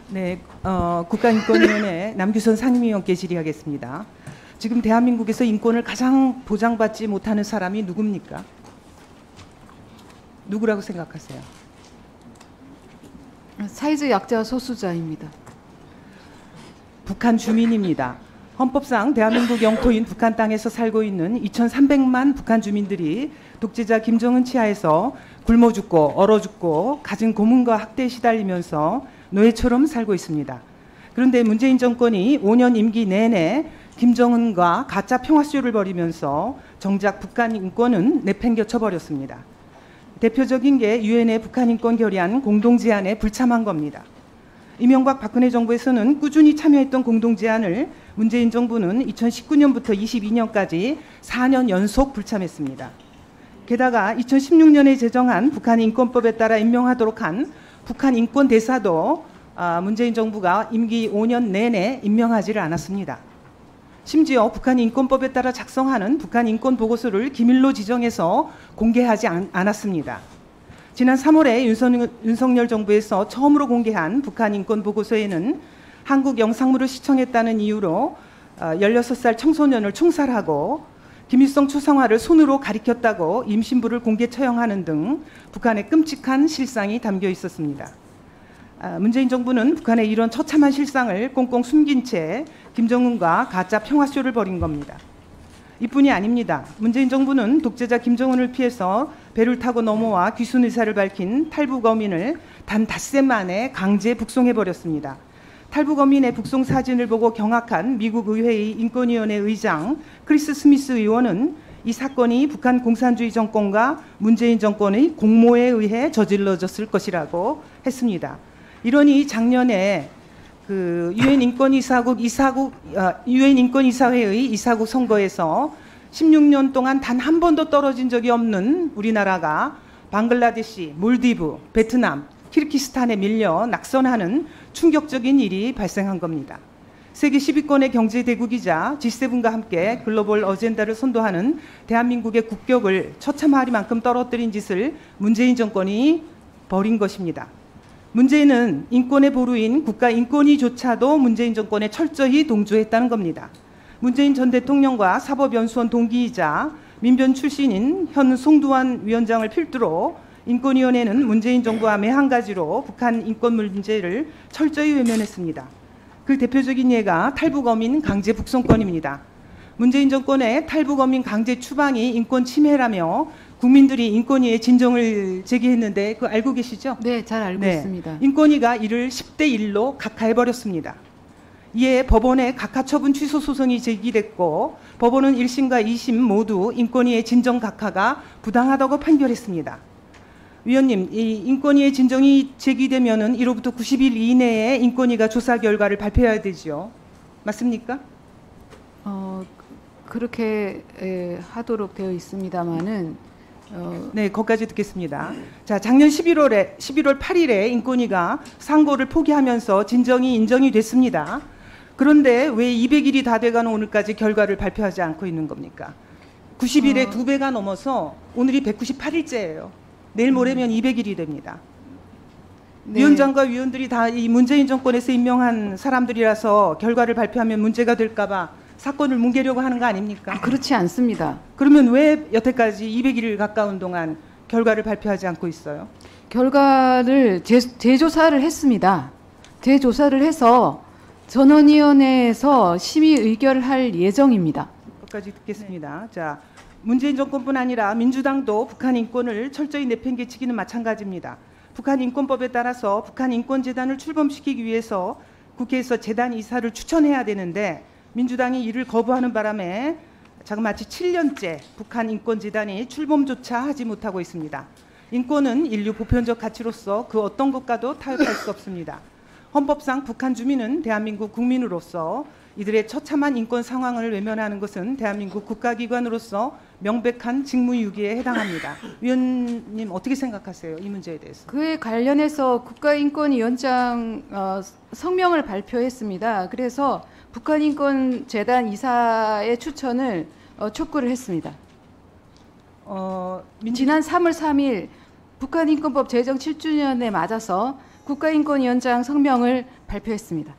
네, 국가인권위원회 남규선 상임위원께 질의하겠습니다. 지금 대한민국에서 인권을 가장 보장받지 못하는 사람이 누굽니까? 누구라고 생각하세요? 사회적 약자와 소수자입니다. 북한 주민입니다. 헌법상 대한민국 영토인 북한 땅에서 살고 있는 2,300만 북한 주민들이 독재자 김정은 치하에서 굶어 죽고 얼어 죽고 갖은 고문과 학대에 시달리면서 노예처럼 살고 있습니다. 그런데 문재인 정권이 5년 임기 내내 김정은과 가짜 평화쇼를 벌이면서 정작 북한 인권은 내팽겨쳐 버렸습니다. 대표적인 게 유엔의 북한 인권 결의안 공동제안에 불참한 겁니다. 이명박 박근혜 정부에서는 꾸준히 참여했던 공동제안을 문재인 정부는 2019년부터 22년까지 4년 연속 불참했습니다. 게다가 2016년에 제정한 북한 인권법에 따라 임명하도록 한 북한 인권 대사도 문재인 정부가 임기 5년 내내 임명하지를 않았습니다. 심지어 북한 인권법에 따라 작성하는 북한 인권 보고서를 기밀로 지정해서 공개하지 않았습니다. 지난 3월에 윤석열 정부에서 처음으로 공개한 북한 인권 보고서에는 한국 영상물을 시청했다는 이유로 16살 청소년을 총살하고 김일성 초상화를 손으로 가리켰다고 임신부를 공개 처형하는 등 북한의 끔찍한 실상이 담겨 있었습니다. 문재인 정부는 북한의 이런 처참한 실상을 꽁꽁 숨긴 채 김정은과 가짜 평화쇼를 벌인 겁니다. 이뿐이 아닙니다. 문재인 정부는 독재자 김정은을 피해서 배를 타고 넘어와 귀순 의사를 밝힌 탈북 어민을 단 닷새 만에 강제 북송해버렸습니다. 탈북 어민의 북송 사진을 보고 경악한 미국 의회의 인권위원회 의장 크리스 스미스 의원은 이 사건이 북한 공산주의 정권과 문재인 정권의 공모에 의해 저질러졌을 것이라고 했습니다. 이러니 작년에 그 유엔 인권이사회의 이사국 선거에서 16년 동안 단 한 번도 떨어진 적이 없는 우리나라가 방글라데시, 몰디브, 베트남, 키르기스탄에 밀려 낙선하는 충격적인 일이 발생한 겁니다. 세계 10위권의 경제 대국이자 G7과 함께 글로벌 어젠다를 선도하는 대한민국의 국격을 처참하리만큼 떨어뜨린 짓을 문재인 정권이 벌인 것입니다. 문제는 인권의 보루인 국가인권위조차도 문재인 정권에 철저히 동조했다는 겁니다. 문재인 전 대통령과 사법연수원 동기이자 민변 출신인 현 송두환 위원장을 필두로 인권위원회는 문재인 정부와 매한 가지로 북한 인권 문제를 철저히 외면했습니다. 그 대표적인 예가 탈북어민 강제 북송건입니다. 문재인 정권의 탈북어민 강제 추방이 인권 침해라며 국민들이 인권위에 진정을 제기했는데 그거 알고 계시죠? 네, 잘 알고 있습니다. 인권위가 이를 10대 1로 각하해버렸습니다. 이에 법원에 각하 처분 취소 소송이 제기됐고 법원은 1심과 2심 모두 인권위의 진정 각하가 부당하다고 판결했습니다. 위원님, 이 인권위의 진정이 제기되면은 이로부터 90일 이내에 인권위가 조사 결과를 발표해야 되죠. 맞습니까? 그렇게 하도록 되어 있습니다만은 네, 거기까지 듣겠습니다. 자, 작년 11월 8일에 인권위가 상고를 포기하면서 진정이 인정이 됐습니다. 그런데 왜 200일이 다 돼가는 오늘까지 결과를 발표하지 않고 있는 겁니까? 90일에 2배가 넘어서 오늘이 198일째예요. 내일 모레면 200일이 됩니다. 네. 위원장과 위원들이 다 이 문재인 정권에서 임명한 사람들이라서 결과를 발표하면 문제가 될까 봐 사건을 뭉개려고 하는 거 아닙니까? 그렇지 않습니다. 그러면 왜 여태까지 200일 가까운 동안 결과를 발표하지 않고 있어요? 결과를 재조사를 했습니다. 재조사를 해서 전원위원회에서 심의 의결을 할 예정입니다. 끝까지 듣겠습니다. 네. 자, 문재인 정권뿐 아니라 민주당도 북한 인권을 철저히 내팽개치기는 마찬가지입니다. 북한 인권법에 따라서 북한 인권재단을 출범시키기 위해서 국회에서 재단 이사를 추천해야 되는데 민주당이 이를 거부하는 바람에 자그마치 7년째 북한 인권재단이 출범조차 하지 못하고 있습니다. 인권은 인류 보편적 가치로서 그 어떤 것과도 타협할 수 없습니다. 헌법상 북한 주민은 대한민국 국민으로서 이들의 처참한 인권 상황을 외면하는 것은 대한민국 국가기관으로서 명백한 직무유기에 해당합니다. 위원님 어떻게 생각하세요? 이 문제에 대해서. 그에 관련해서 국가인권위원장 성명을 발표했습니다. 그래서 북한인권재단 이사의 추천을 촉구를 했습니다. 지난 3월 3일 북한인권법 제정 7주년에 맞아서 국가인권위원장 성명을 발표했습니다.